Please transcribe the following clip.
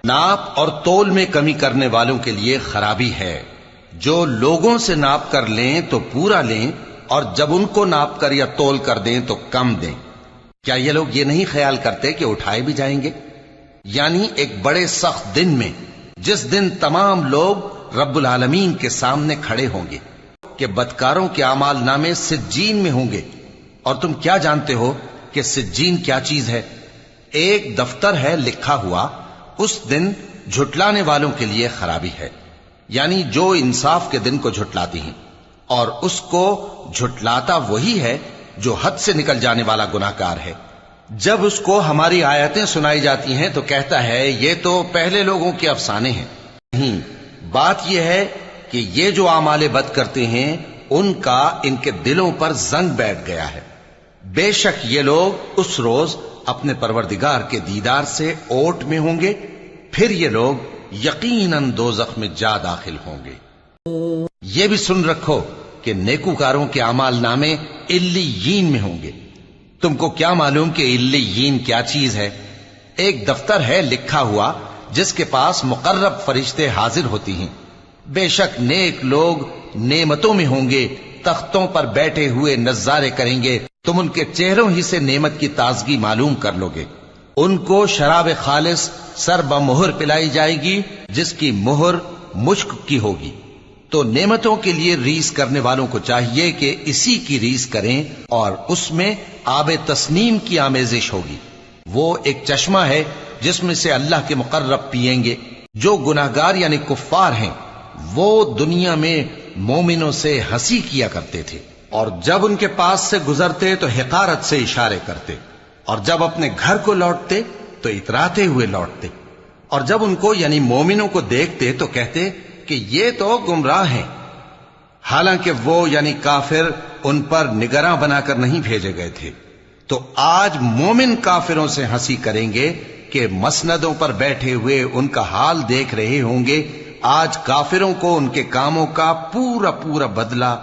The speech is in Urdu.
ناپ اور تول میں کمی کرنے والوں کے لیے خرابی ہے، جو لوگوں سے ناپ کر لیں تو پورا لیں، اور جب ان کو ناپ کر یا تول کر دیں تو کم دیں۔ کیا یہ لوگ یہ نہیں خیال کرتے کہ اٹھائے بھی جائیں گے؟ یعنی ایک بڑے سخت دن میں، جس دن تمام لوگ رب العالمین کے سامنے کھڑے ہوں گے، کہ بدکاروں کے اعمال نامے سجین میں ہوں گے۔ اور تم کیا جانتے ہو کہ سجین کیا چیز ہے؟ ایک دفتر ہے لکھا ہوا، اس دن جھٹلانے والوں کے لیے خرابی ہے، یعنی جو انصاف کے دن کو جھٹلاتی ہیں، اور اس کو جھٹلاتا وہی ہے جو حد سے نکل جانے والا گناہ گار ہے۔ جب اس کو ہماری آیتیں سنائی جاتی ہیں تو کہتا ہے یہ تو پہلے لوگوں کے افسانے ہیں۔ نہیں، بات یہ ہے کہ یہ جو اعمال بد کرتے ہیں ان کا ان کے دلوں پر زنگ بیٹھ گیا ہے۔ بے شک یہ لوگ اس روز اپنے پروردگار کے دیدار سے اوٹ میں ہوں گے، پھر یہ لوگ یقیناً دوزخ میں جا داخل ہوں گے۔ یہ بھی سن رکھو کہ نیکوکاروں کے اعمال نامے علیین میں ہوں گے۔ تم کو کیا معلوم کہ علیین کیا چیز ہے؟ ایک دفتر ہے لکھا ہوا جس کے پاس مقرب فرشتے حاضر ہوتی ہیں۔ بے شک نیک لوگ نعمتوں میں ہوں گے، تختوں پر بیٹھے ہوئے نظارے کریں گے، تم ان کے چہروں ہی سے نعمت کی تازگی معلوم کر لو گے۔ ان کو شراب خالص سر بمہر پلائی جائے گی جس کی مہر مشک کی ہوگی۔ تو نعمتوں کے لیے ریس کرنے والوں کو چاہیے کہ اسی کی ریس کریں، اور اس میں آب تسنیم کی آمیزش ہوگی۔ وہ ایک چشمہ ہے جس میں سے اللہ کے مقرب پیئیں گے۔ جو گناہگار یعنی کفار ہیں وہ دنیا میں مومنوں سے ہنسی کیا کرتے تھے، اور جب ان کے پاس سے گزرتے تو حقارت سے اشارے کرتے، اور جب اپنے گھر کو لوٹتے تو اتراتے ہوئے لوٹتے، اور جب ان کو یعنی مومنوں کو دیکھتے تو کہتے کہ یہ تو گمراہ ہیں، حالانکہ وہ یعنی کافر ان پر نگراں بنا کر نہیں بھیجے گئے تھے۔ تو آج مومن کافروں سے ہنسی کریں گے کہ مسندوں پر بیٹھے ہوئے ان کا حال دیکھ رہے ہوں گے۔ آج کافروں کو ان کے کاموں کا پورا پورا بدلہ